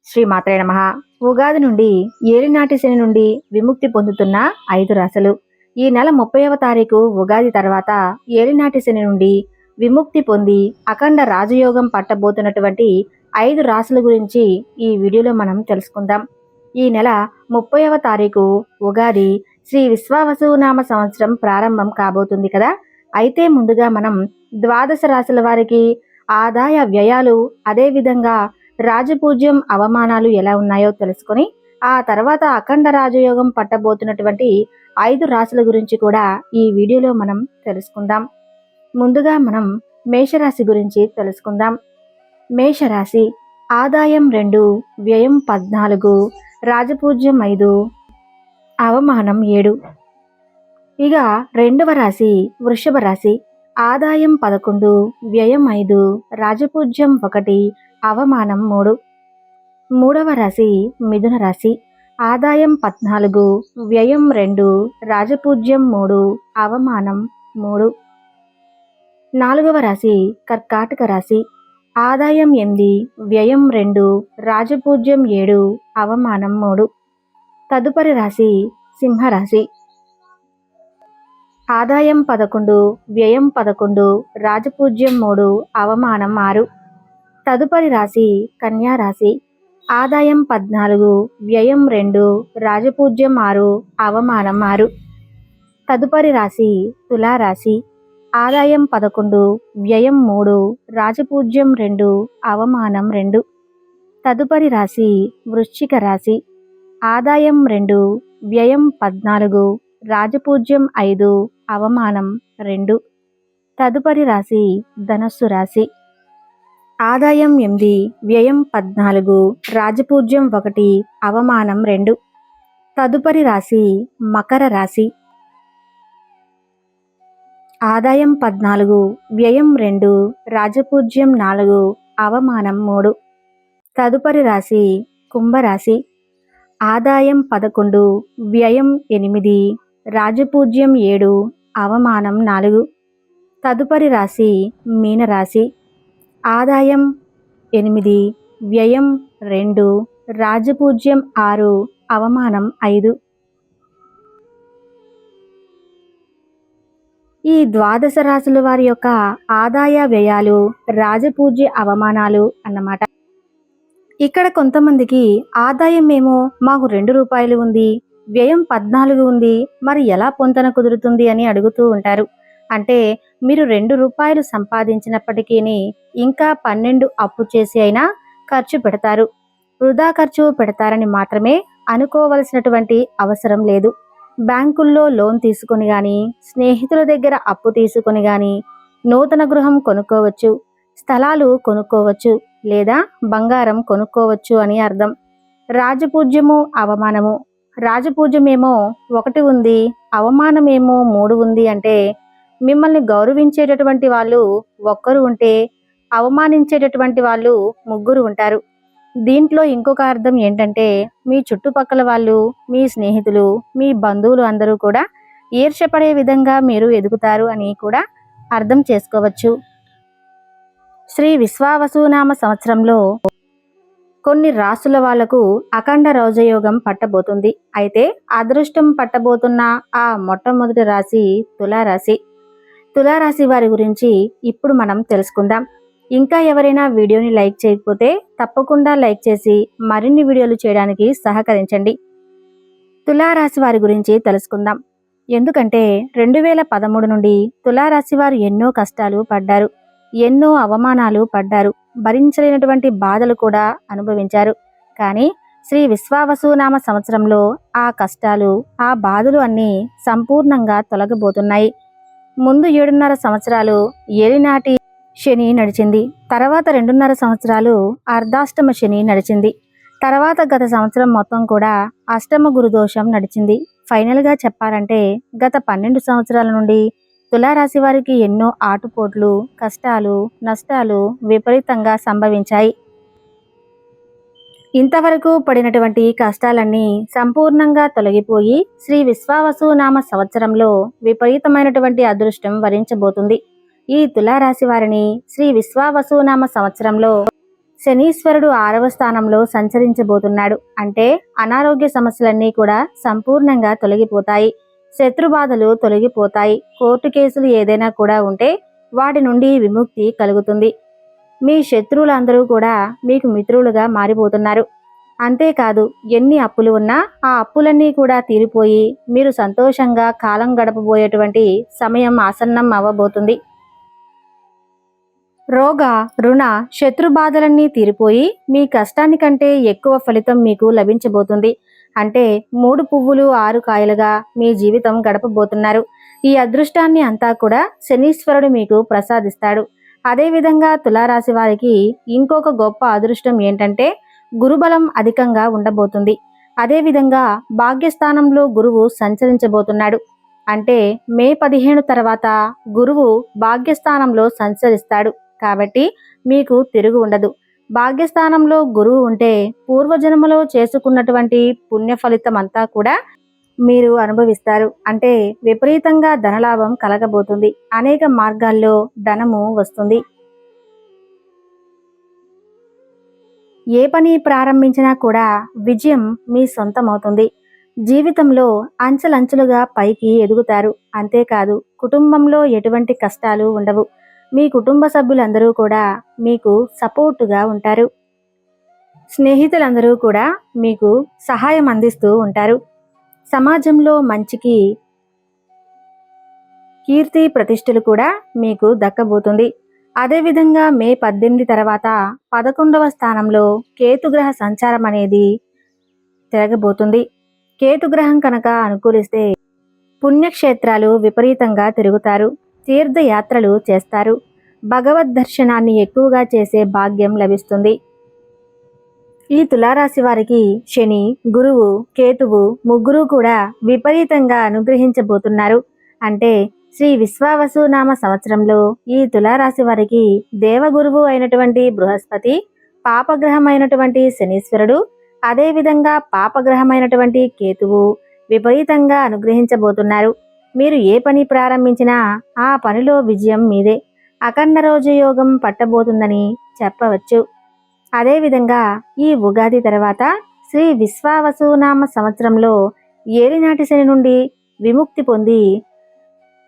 శ్రీ మాత్రే నమః. ఉగాది నుండి ఏలినాటి శని నుండి విముక్తి పొందుతున్న 5 రాశులు. ఈ నెల 30వ తారీఖు ఉగాది తర్వాత ఏలినాటి శని నుండి విముక్తి పొంది అఖండ రాజయోగం పట్టబోతున్నటువంటి 5 రాశుల గురించి ఈ వీడియోలో మనం తెలుసుకుందాం. ఈ నెల 30వ తారీఖు ఉగాది శ్రీ విశ్వావసునామ సంవత్సరం ప్రారంభం కాబోతుంది కదా. అయితే ముందుగా మనం ద్వాదశ రాశుల వారికి ఆదాయ వ్యయాలు, అదేవిధంగా రాజపూజ్యం అవమానాలు ఎలా ఉన్నాయో తెలుసుకొని ఆ తర్వాత అఖండ రాజయోగం పట్టబోతున్నటువంటి 5 రాశుల గురించి కూడా ఈ వీడియోలో మనం తెలుసుకుందాం. ముందుగా మనం మేషరాశి గురించి తెలుసుకుందాం. మేషరాశి ఆదాయం 2, వ్యయం 14, రాజపూజ్యం 5, అవమానం 7. ఇక రెండవ రాశి వృషభ రాశి ఆదాయం 11, వ్యయం 5, రాజపూజ్యం 1, అవమానం 3. మూడవ రాశి మిథున రాశి ఆదాయం 14, వ్యయం 2, రాజపూజ్యం 3, అవమానం 3. నాలుగవ రాశి కర్కాటక రాశి ఆదాయం 8, వ్యయం 2, రాజపూజ్యం 7, అవమానం 3. తదుపరి రాశి సింహరాశి ఆదాయం 11, వ్యయం 11, రాజపూజ్యం 3, అవమానం 6. తదుపరి రాశి కన్యా రాశి ఆదాయం 14, వ్యయం 2, రాజపూజ్యం 6, అవమానం 6. తదుపరి రాశి తులారాశి ఆదాయం 11, వ్యయం 3, రాజపూజ్యం 2, అవమానం 2. తదుపరి రాశి వృశ్చిక రాశి ఆదాయం 2, వ్యయం 14, రాజపూజ్యం 5, అవమానం 2. తదుపరి రాశి ధనస్సు రాశి ఆదాయం 8, వ్యయం 14, రాజపూజ్యం 1, అవమానం 2. తదుపరి రాశి మకర రాశి ఆదాయం 14, వ్యయం 2, రాజపూజ్యం 4, అవమానం 3. తదుపరి రాశి కుంభరాశి ఆదాయం 11, వ్యయం 8, రాజపూజ్యం 7, అవమానం 4. తదుపరి రాశి మీనరాశి ఆదాయం 8, వ్యయం 2, రాజపూజ్యం 6, అవమానం 5. ఈ ద్వాదశ రాశుల వారి యొక్క ఆదాయ వ్యయాలు, రాజపూజ్య అవమానాలు అన్నమాట. ఇక్కడ కొంతమందికి ఆదాయం ఏమో మాకు 2 రూపాయలు ఉంది, వ్యయం 14 ఉంది, మరి ఎలా పొంతన కుదురుతుంది అని అడుగుతూ ఉంటారు. అంటే మీరు 2 రూపాయలు సంపాదించినప్పటికీ ఇంకా 12 అప్పు చేసి అయినా ఖర్చు పెడతారు. వృధా ఖర్చు పెడతారని మాత్రమే అనుకోవలసినటువంటి అవసరం లేదు. బ్యాంకుల్లో లోన్ తీసుకొని కానీ, స్నేహితుల దగ్గర అప్పు తీసుకొని కానీ నూతన గృహం కొనుక్కోవచ్చు, స్థలాలు కొనుక్కోవచ్చు, లేదా బంగారం కొనుక్కోవచ్చు అని అర్థం. రాజపూజ్యము అవమానము రాజపూజ్యమేమో 1 ఉంది, అవమానమేమో 3 ఉంది అంటే మిమ్మల్ని గౌరవించేటటువంటి వాళ్ళు 1 ఉంటే అవమానించేటటువంటి వాళ్ళు 3 ఉంటారు. దీంట్లో ఇంకొక అర్థం ఏంటంటే మీ చుట్టుపక్కల వాళ్ళు, మీ స్నేహితులు, మీ బంధువులు అందరూ కూడా ఈర్ష్యపడే విధంగా మీరు ఎదుగుతారు అని కూడా అర్థం చేసుకోవచ్చు. శ్రీ విశ్వావసునామ సంవత్సరంలో కొన్ని రాశుల వాళ్లకు అఖండ రాజయోగం పట్టబోతుంది. అయితే అదృష్టం పట్టబోతున్న ఆ మొట్టమొదటి రాశి తులారాశి. తులారాశి వారి గురించి ఇప్పుడు మనం తెలుసుకుందాం. ఇంకా ఎవరైనా వీడియోని లైక్ చేయకపోతే తప్పకుండా లైక్ చేసి మరిన్ని వీడియోలు చేయడానికి సహకరించండి. తులారాశి వారి గురించి తెలుసుకుందాం. ఎందుకంటే 2013 నుండి తులారాశి వారు ఎన్నో కష్టాలు పడ్డారు, ఎన్నో అవమానాలు పడ్డారు, భరించలేనటువంటి బాధలు కూడా అనుభవించారు. కానీ శ్రీ విశ్వావసునామ సంవత్సరంలో ఆ కష్టాలు, ఆ బాధలు అన్నీ సంపూర్ణంగా తొలగబోతున్నాయి. ముందు 7.5 సంవత్సరాలు ఏలినాటి శని నడిచింది. తర్వాత 2.5 సంవత్సరాలు అర్ధాష్టమ శని నడిచింది. తర్వాత గత సంవత్సరం మొత్తం కూడా అష్టమ గురుదోషం నడిచింది. ఫైనల్గా చెప్పాలంటే గత 12 సంవత్సరాల నుండి తులారాశి వారికి ఎన్నో ఆటుపోట్లు, కష్టాలు, నష్టాలు విపరీతంగా సంభవించాయి. ఇంతవరకు పడినటువంటి కష్టాలన్నీ సంపూర్ణంగా తొలగిపోయి శ్రీ విశ్వావసునామ సంవత్సరంలో విపరీతమైనటువంటి అదృష్టం వరించబోతుంది. ఈ తులారాశి వారిని శ్రీ విశ్వావసునామ సంవత్సరంలో శనీశ్వరుడు 6వ స్థానంలో సంచరించబోతున్నాడు. అంటే అనారోగ్య సమస్యలన్నీ కూడా సంపూర్ణంగా తొలగిపోతాయి. శత్రుబాధలు తొలగిపోతాయి. కోర్టు కేసులు ఏదైనా కూడా ఉంటే వాటి నుండి విముక్తి కలుగుతుంది. మీ శత్రువులందరూ కూడా మీకు మిత్రులుగా మారిపోతున్నారు. అంతేకాదు, ఎన్ని అప్పులు ఉన్నా ఆ అప్పులన్నీ కూడా తీరిపోయి మీరు సంతోషంగా కాలం గడపబోయేటువంటి సమయం ఆసన్నం అవ్వబోతుంది. రోగ రుణ శత్రు బాధలన్నీ తీరిపోయి మీ కష్టానికంటే ఎక్కువ ఫలితం మీకు లభించబోతుంది. అంటే 3 పువ్వులు 6 కాయలుగా మీ జీవితం గడపబోతున్నారు. ఈ అదృష్టాన్ని అంతా కూడా శనీశ్వరుడు మీకు ప్రసాదిస్తాడు. అదేవిధంగా తులారాశి వారికి ఇంకొక గొప్ప అదృష్టం ఏంటంటే గురుబలం అధికంగా ఉండబోతుంది. అదేవిధంగా భాగ్యస్థానంలో గురువు సంచరించబోతున్నాడు. అంటే మే 15 తర్వాత గురువు భాగ్యస్థానంలో సంచరిస్తాడు. కాబట్టి మీకు తిరుగు ఉండదు. భాగ్యస్థానంలో గురువు ఉంటే పూర్వజన్మలో చేసుకున్నటువంటి పుణ్య ఫలితం అంతా కూడా మీరు అనుభవిస్తారు. అంటే విపరీతంగా ధనలాభం కలగబోతుంది. అనేక మార్గాల్లో ధనము వస్తుంది. ఏ పని ప్రారంభించినా కూడా విజయం మీ సొంతమవుతుంది. జీవితంలో అంచెలంచెలుగా పైకి ఎదుగుతారు. అంతేకాదు, కుటుంబంలో ఎటువంటి కష్టాలు ఉండవు. మీ కుటుంబ సభ్యులందరూ కూడా మీకు సపోర్టుగా ఉంటారు. స్నేహితులందరూ కూడా మీకు సహాయం అందిస్తూ ఉంటారు. సమాజంలో మంచికి కీర్తి ప్రతిష్టలు కూడా మీకు దక్కబోతుంది. అదేవిధంగా మే 18 తర్వాత 11వ స్థానంలో కేతుగ్రహ సంచారం అనేది తిరగబోతుంది. కేతుగ్రహం కనుక అనుకూలిస్తే పుణ్యక్షేత్రాలు విపరీతంగా తిరుగుతారు. తీర్థయాత్రలు చేస్తారు. భగవద్ దర్శనాన్ని ఎక్కువగా చేసే భాగ్యం లభిస్తుంది. ఈ తులారాశి వారికి శని, గురువు, కేతువు ముగ్గురు కూడా విపరీతంగా అనుగ్రహించబోతున్నారు. అంటే శ్రీ విశ్వావసునామ సంవత్సరంలో ఈ తులారాశి వారికి దేవగురువు అయినటువంటి బృహస్పతి, పాపగ్రహమైనటువంటి శనీశ్వరుడు, అదేవిధంగా పాపగ్రహమైనటువంటి కేతువు విపరీతంగా అనుగ్రహించబోతున్నారు. మీరు ఏ పని ప్రారంభించినా ఆ పనిలో విజయం మీదే. అఖండ రోజయోగం పట్టబోతుందని చెప్పవచ్చు. అదేవిధంగా ఈ ఉగాది తర్వాత శ్రీ విశ్వావసునామ సంవత్సరంలో ఏలినాటి శని నుండి విముక్తి పొంది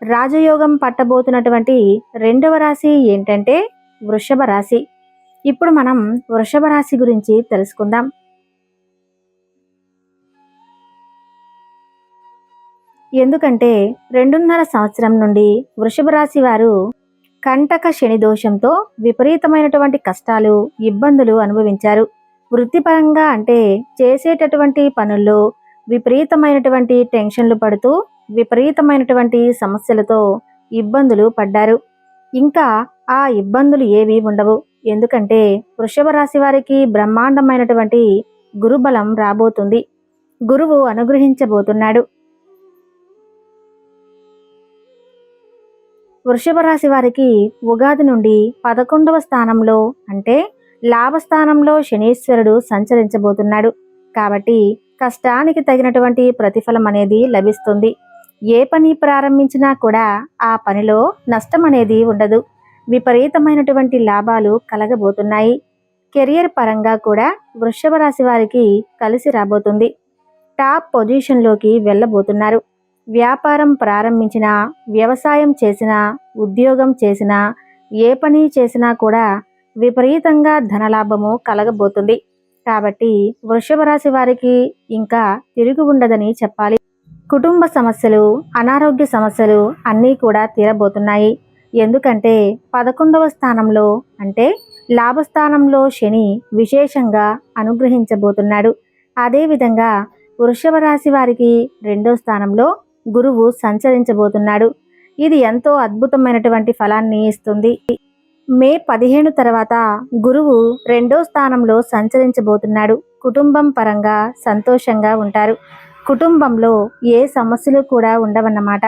రాజయోగం పట్టబోతున్నటువంటి 2వ రాశి ఏంటంటే వృషభ రాశి. ఇప్పుడు మనం వృషభ రాశి గురించి తెలుసుకుందాం. ఎందుకంటే 2.5 సంవత్సరం నుండి వృషభ రాశి వారు కంటక శని దోషంతో విపరీతమైనటువంటి కష్టాలు, ఇబ్బందులు అనుభవించారు. వృత్తిపరంగా అంటే చేసేటటువంటి పనుల్లో విపరీతమైనటువంటి టెన్షన్లు పడుతూ విపరీతమైనటువంటి సమస్యలతో ఇబ్బందులు పడ్డారు. ఇంకా ఆ ఇబ్బందులు ఏవి ఉండవు. ఎందుకంటే వృషభ రాశి వారికి బ్రహ్మాండమైనటువంటి గురుబలం రాబోతుంది. గురువు అనుగ్రహించబోతున్నాడు. వృషభ రాశి వారికి ఉగాది నుండి 11వ స్థానంలో అంటే లాభస్థానంలో శనీశ్వరుడు సంచరించబోతున్నాడు. కాబట్టి కష్టానికి తగినటువంటి ప్రతిఫలం అనేది లభిస్తుంది. ఏ పని ప్రారంభించినా కూడా ఆ పనిలో నష్టం అనేది ఉండదు. విపరీతమైనటువంటి లాభాలు కలగబోతున్నాయి. కెరియర్ పరంగా కూడా వృషభ రాశి వారికి కలిసి రాబోతుంది. టాప్ పొజిషన్లోకి వెళ్ళబోతున్నారు. వ్యాపారం ప్రారంభించినా, వ్యవసాయం చేసినా, ఉద్యోగం చేసినా, ఏ పని చేసినా కూడా విపరీతంగా ధనలాభము కలగబోతుంది. కాబట్టి వృషభ రాశి వారికి ఇంకా తిరిగి ఉండదని చెప్పాలి. కుటుంబ సమస్యలు, అనారోగ్య సమస్యలు అన్నీ కూడా తీరబోతున్నాయి. ఎందుకంటే 11వ స్థానంలో అంటే లాభస్థానంలో శని విశేషంగా అనుగ్రహించబోతున్నాడు. అదేవిధంగా వృషభ రాశి వారికి 2వ స్థానంలో గురువు సంచరించబోతున్నాడు. ఇది ఎంతో అద్భుతమైనటువంటి ఫలాన్ని ఇస్తుంది. మే 15 తర్వాత గురువు 2వ స్థానంలో సంచరించబోతున్నాడు. కుటుంబం పరంగా సంతోషంగా ఉంటారు. కుటుంబంలో ఏ సమస్యలు కూడా ఉండవన్నమాట.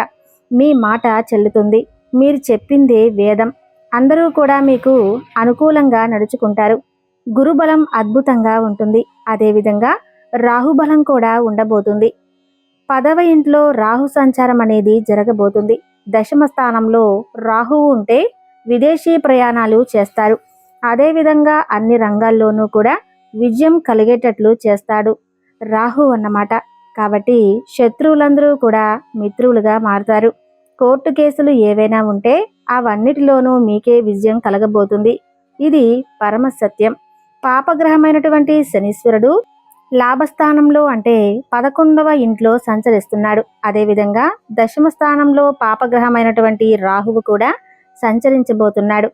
మీ మాట చెల్లుతుంది. మీరు చెప్పిందే వేదం. అందరూ కూడా మీకు అనుకూలంగా నడుచుకుంటారు. గురుబలం అద్భుతంగా ఉంటుంది. అదేవిధంగా రాహుబలం కూడా ఉండబోతుంది. 10వ ఇంట్లో రాహు సంచారం అనేది జరగబోతుంది. 10వ స్థానంలో రాహువు ఉంటే విదేశీ ప్రయాణాలు చేస్తారు. అదేవిధంగా అన్ని రంగాల్లోనూ కూడా విజయం కలిగేటట్లు చేస్తాడు రాహు అన్నమాట. కాబట్టి శత్రువులందరూ కూడా మిత్రులుగా మారుతారు. కోర్టు కేసులు ఏవైనా ఉంటే అవన్నిటిలోనూ మీకే విజయం కలగబోతుంది. ఇది పరమ సత్యం. పాపగ్రహమైనటువంటి శనీశ్వరుడు లాభస్థానంలో అంటే 11వ ఇంట్లో సంచరిస్తున్నాడు. అదేవిధంగా దశమ స్థానంలో పాపగ్రహమైనటువంటి రాహువు కూడా సంచరించబోతున్నాడు.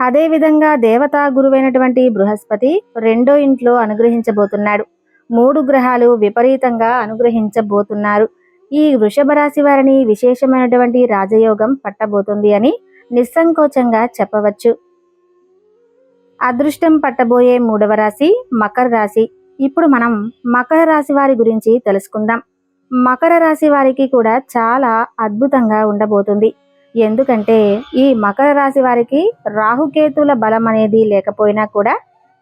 అదేవిధంగా దేవతా గురువైనటువంటి బృహస్పతి 2వ ఇంట్లో అనుగ్రహించబోతున్నాడు. 3 గ్రహాలు విపరీతంగా అనుగ్రహించబోతున్నారు. ఈ వృషభ రాశి వారిని విశేషమైనటువంటి రాజయోగం పట్టబోతుంది అని నిస్సంకోచంగా చెప్పవచ్చు. అదృష్టం పట్టబోయే 3వ రాశి మకర రాశి. ఇప్పుడు మనం మకర రాశి వారి గురించి తెలుసుకుందాం. మకర రాశి వారికి కూడా చాలా అద్భుతంగా ఉండబోతుంది. ఎందుకంటే ఈ మకర రాశి వారికి రాహుకేతుల బలం అనేది లేకపోయినా కూడా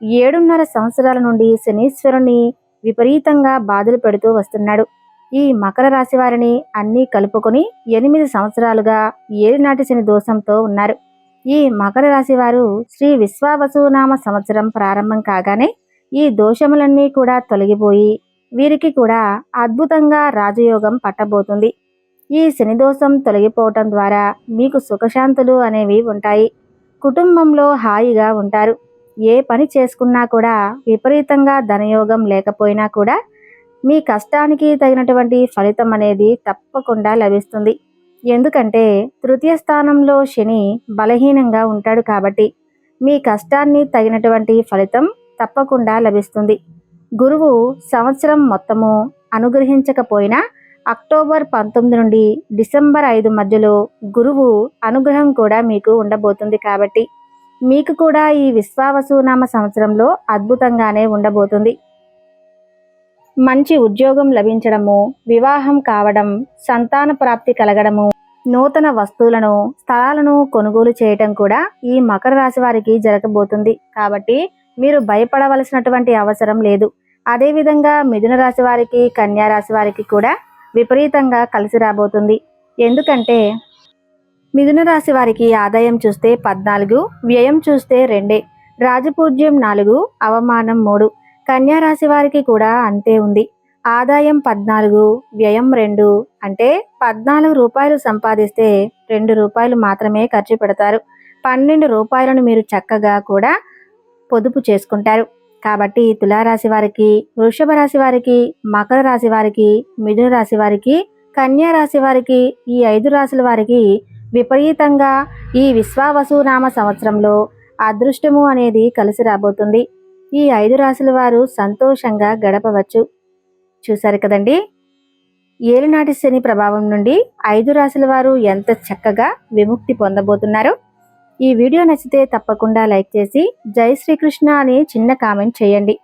7.5 సంవత్సరాల నుండి శనీశ్వరుని విపరీతంగా బాధలు పెడుతూ వస్తున్నాడు. ఈ మకర రాశి వారిని అన్నీ కలుపుకొని 8 సంవత్సరాలుగా ఏలినాటి శని దోషంతో ఉన్నారు. ఈ మకర రాశి వారు శ్రీ విశ్వావసునామ సంవత్సరం ప్రారంభం కాగానే ఈ దోషములన్నీ కూడా తొలగిపోయి వీరికి కూడా అద్భుతంగా రాజయోగం పట్టబోతుంది. ఈ శని దోషం తొలగిపోవటం ద్వారా మీకు సుఖశాంతులు అనేవి ఉంటాయి. కుటుంబంలో హాయిగా ఉంటారు. ఏ పని చేసుకున్నా కూడా విపరీతంగా ధనయోగం లేకపోయినా కూడా మీ కష్టానికి తగినటువంటి ఫలితం అనేది తప్పకుండా లభిస్తుంది. ఎందుకంటే తృతీయ స్థానంలో శని బలహీనంగా ఉంటాడు కాబట్టి మీ కష్టాన్ని తగినటువంటి ఫలితం తప్పకుండా లభిస్తుంది. గురువు సంవత్సరం మొత్తము అనుగ్రహించకపోయినా అక్టోబర్ 19 నుండి డిసెంబర్ 5 మధ్యలో గురువు అనుగ్రహం కూడా మీకు ఉండబోతుంది. కాబట్టి మీకు కూడా ఈ విశ్వావసునామ సంవత్సరంలో అద్భుతంగానే ఉండబోతుంది. మంచి ఉద్యోగం లభించడము, వివాహం కావడం, సంతాన ప్రాప్తి కలగడము, నూతన వస్తువులను స్థలాలను కొనుగోలు చేయటం కూడా ఈ మకర రాశి వారికి జరగబోతుంది. కాబట్టి మీరు భయపడవలసినటువంటి అవసరం లేదు. అదేవిధంగా మిథున రాశి వారికి, కన్యా రాశి వారికి కూడా విపరీతంగా కలిసి రాబోతుంది. ఎందుకంటే మిథున రాశి వారికి ఆదాయం చూస్తే 14, వ్యయం చూస్తే 2, రాజపూజ్యం 4, అవమానం 3. కన్యా రాశి వారికి కూడా అంతే ఉంది. ఆదాయం 14, వ్యయం 2 అంటే 14 రూపాయలు సంపాదిస్తే 2 రూపాయలు మాత్రమే ఖర్చు పెడతారు. 12 రూపాయలను మీరు చక్కగా కూడా పొదుపు చేసుకుంటారు. కాబట్టి తులారాశి వారికి, వృషభ రాశి వారికి, మకర రాశి వారికి, మిథున రాశి వారికి, కన్యా రాశి వారికి, ఈ 5 రాశుల వారికి విపరీతంగా ఈ విశ్వావసునామ సంవత్సరంలో అదృష్టము అనేది కలిసి రాబోతుంది. ఈ 5 రాశుల వారు సంతోషంగా గడపవచ్చు. చూశారు కదండి, ఏలినాటి శని ప్రభావం నుండి 5 రాశుల వారు ఎంత చక్కగా విముక్తి పొందబోతున్నారు. ఈ వీడియో నచ్చితే తప్పకుండా లైక్ చేసి జై శ్రీకృష్ణ అని చిన్న కామెంట్ చేయండి.